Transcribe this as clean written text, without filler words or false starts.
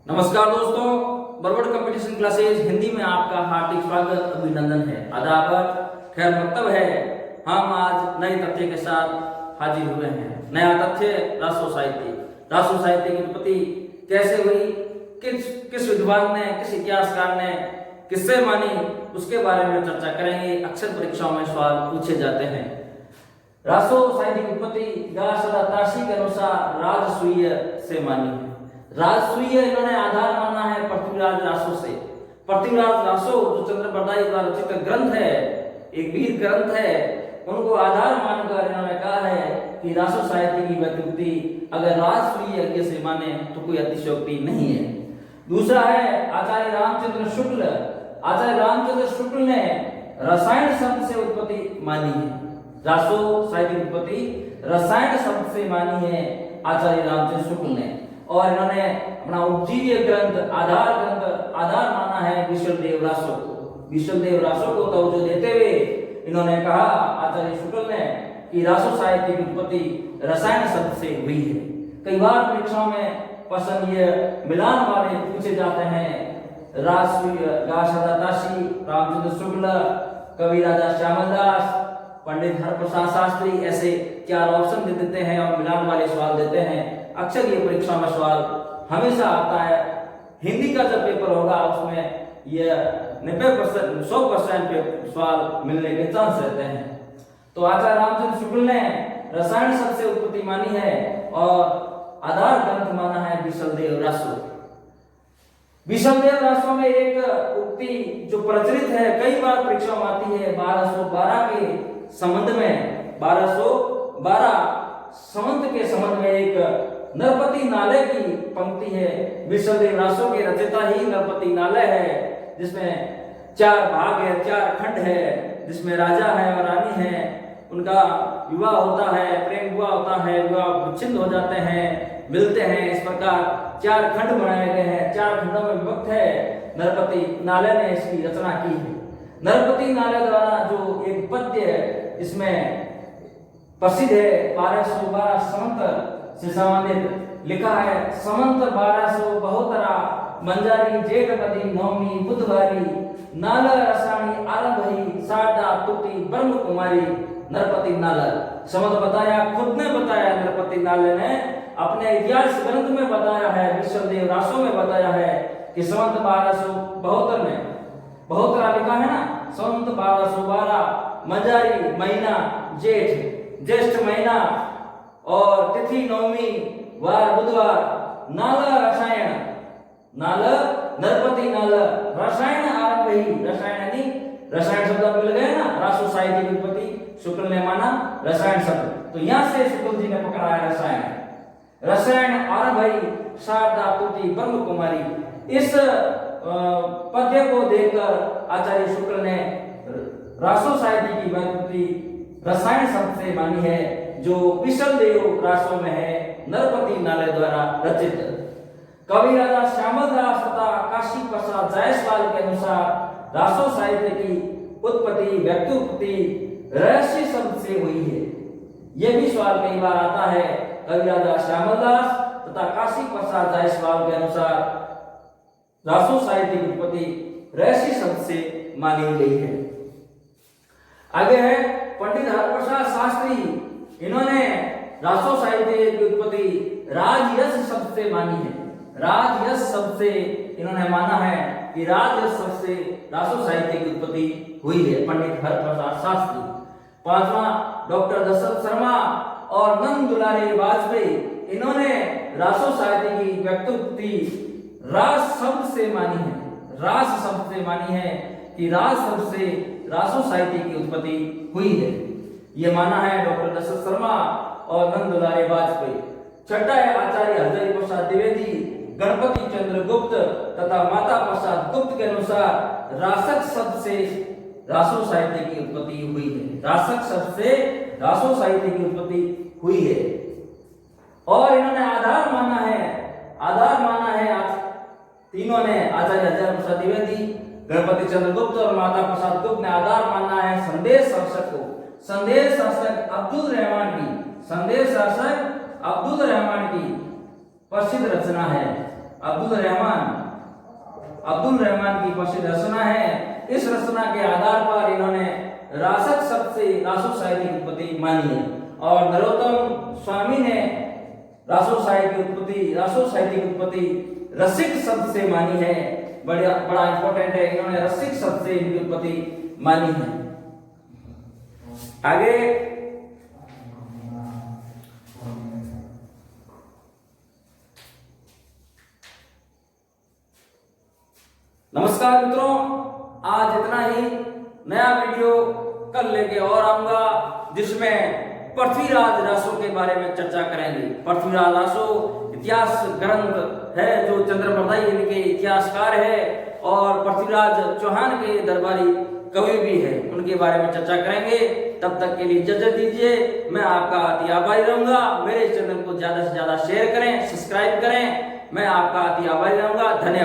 नमस्कार दोस्तों, Barwad competition classes Hindi में आपका हार्दिक स्वागत अभिनंदन है। अदावत खैर मकतब है। हम आज नए तथ्य के साथ हाजिर हुए हैं। नया तथ्य राष्ट्र साहित्य की उत्पत्ति कैसे हुई, किस विद्वान ने, किस इतिहासकार ने किससे मानी, उसके बारे में चर्चा करेंगे। अक्सर परीक्षाओं में सवाल पूछे जाते हैं। राष्ट्र साहित्य की उत्पत्ति गाशदाताशी के अनुसार राजसूय से मानी है। राजसूय इन्होंने आधार माना है पृथ्वीराज रासो से। पृथ्वीराज रासो जो चंद्रबरदाई द्वारा रचित ग्रंथ है, एक वीर ग्रंथ है, उनको आधार मानकर इन्होंने कहा है कि रासो साहित्य की व्युत्पत्ति अगर राजसूय यज्ञ से माने तो कोई अतिशयोक्ति नहीं है। दूसरा है आचार्य रामचंद्र शुक्ल। आचार्य रामचंद्र शुक्ल ने रसायन शब्द से उत्पत्ति मानी है। रासो साहित्य की उत्पत्ति रसायन शब्द से मानी है आचार्य रामचंद्र शुक्ल ने। और इन्होंने अपना उपजीव्य ग्रंथ आधार माना है विशलदेव रासो को। विशलदेव रासो को तवज्जो देते हुए इन्होंने कहा आचार्य शुक्ल ने कि रासो साहित्य की उत्पत्ति रसायन शब्द से हुई है। कई बार परीक्षाओं में प्रश्न ये मिलान वाले पूछे जाते हैं। राजसूय गाशदाताशी, रामचंद्र शुक्ल, कवि राजा श्यामल दास, पंडित हरप्रसाद शास्त्री, ऐसे 4 ऑप्शन दे देते हैं और मिलान वाले सवाल देते हैं। अक्सर ये परीक्षा में सवाल हमेशा आता है। हिंदी का जब पेपर होगा उसमें ये 90% 100% सवाल मिलने के चांस रहते हैं। तो आचार्य रामचंद्र शुक्ल ने रसायन शब्द से उत्पत्ति मानी है और आधार ग्रंथ माना है विशलदेव रासो। विशलदेव रासो में एक उक्ति जो प्रचलित है, कई बार परीक्षा में आती है। 1212 के संबंध में 1212 संबंध के संबंध में एक नरपति नाले की पंक्ति है। विशलदेव रासो के रचयिता ही नरपति नाले है, जिसमें 4 भाग है, 4 खंड है, जिसमें राजा है और रानी है। उनका विवाह होता है, प्रेम विवाह होता है, विवाह विच्छिन्न हो जाते हैं, मिलते हैं। इस प्रकार 4 खंड बनाए गए हैं, 4 खंडों में विभक्त है। नरपति नाले ने इसकी रचना की है। नरपति नाले द्वारा जो एक पद्य इसमें प्रसिद्ध है, 1212 संवत से संबंधित लिखा है। संवत 1272 मंजारी जेठ मदी नवमी बुधवारी नाल रसाणी आरंभ सारदा तुति ब्रह्म कुमारी नरपति नाला। संवत बताया, खुद ने बताया, नरपति नाले ने अपने इतिहास ग्रंथ में बताया है, विशलदेव रासो में बताया है कि संवत 1272 में 72 लिखा है ना। संवत 1212 मंजारी महीना ज्येष्ठ महीना और तिथि नवमी वार बुधवार नाल रसायन नरपति नाल रसायन आरंभ ही। रसायन शब्द मिल गए ना। रासो साहित्य की उत्पत्ति शुक्ल ने माना रसायन शब्द, तो यहां से शुक्ल जी ने पकड़ा है रसायन आरंभ ही शारदा तुति ब्रह्म कुमारी। इस पद्य को देखकर आचार्य शुक्ल ने रासो साहित्य की व्युत्पत्ति रसायन शब्द से मानी है, जो विशलदेव रासो में है, नरपति नाले द्वारा रचित। कवि राजा श्यामल दास तथा काशी प्रसाद जायसवाल के अनुसार रासो साहित्य की व्युत्पत्ति रहस्य शब्द से हुई है। यह भी सवाल कई बार आता है। कवि राजा श्यामल दास तथा काशी प्रसाद जायसवाल के अनुसार रासो साहित्य की उत्पत्ति रहस्य शब्द से मानी गई है। आगे है पंडित हरप्रसाद शास्त्री। इन्होंने रासो साहित्य की उत्पत्ति राजयश शब्द से मानी है। राजयश शब्द से इन्होंने माना है कि राजयश शब्द से रासो साहित्य की उत्पत्ति हुई है, पंडित हरप्रसाद शास्त्री। 5वां डॉक्टर दशरथ शर्मा और नंद दुलारी वाजपेयी। इन्होंने रासो साहित्य की व्युत्पत्ति रास शब्द से मानी है। रास शब्द से मानी है कि रास शब्द से रासो साहित्य की उत्पत्ति हुई है। यह माना है डॉक्टर दशरथ शर्मा और नंद दुलारी वाजपेयी। 6ठा है आचार्य हरदय प्रसाद द्विवेदी, गणपति चंद्र गुप्त तथा माता प्रसाद गुप्त के अनुसार रासक शब्द से रासो साहित्य की उत्पत्ति हुई है। रासक शब्द से रासो साहित्य की उत्पत्ति हुई है। और इन्होंने आधार माना है तीनों ने, आचार्य हरदय प्रसाद द्विवेदी, गणपति चंद्र गुप्त और माता प्रसाद गुप्त ने आधार माना है संदेश शासक को। संदेश शासक अब्दुल रहमान की प्रसिद्ध रचना है। अब्दुल रहमान की प्रसिद्ध रचना है। इस रचना के आधार पर इन्होंने रासक शब्द से रासो साहित्य की उत्पत्ति मानी है। और नरोत्तम स्वामी ने रासो साहित्य की उत्पत्ति रसिक शब्द से मानी है। बड़ा इंपॉर्टेंट है, इन्होंने रसिक शब्द से इनकी उत्पत्ति मानी है। आगे नमस्कार मित्रों, आज इतना ही। नया वीडियो कल लेके और आऊंगा जिसमें पृथ्वीराज रासो के बारे में चर्चा करेंगे। पृथ्वीराज रासो इतिहास ग्रंथ है जो चंद्रप्रभाई इनके इतिहासकार है और पृथ्वीराज चौहान के दरबारी कवि भी है, उनके बारे में चर्चा करेंगे। तब तक के लिए इजाजत दीजिए, मैं आपका अति आभारी रहूंगा। मेरे चैनल को ज्यादा से ज्यादा शेयर करें, सब्सक्राइब करें, मैं आपका अति आभारी रहूंगा। धन्यवाद।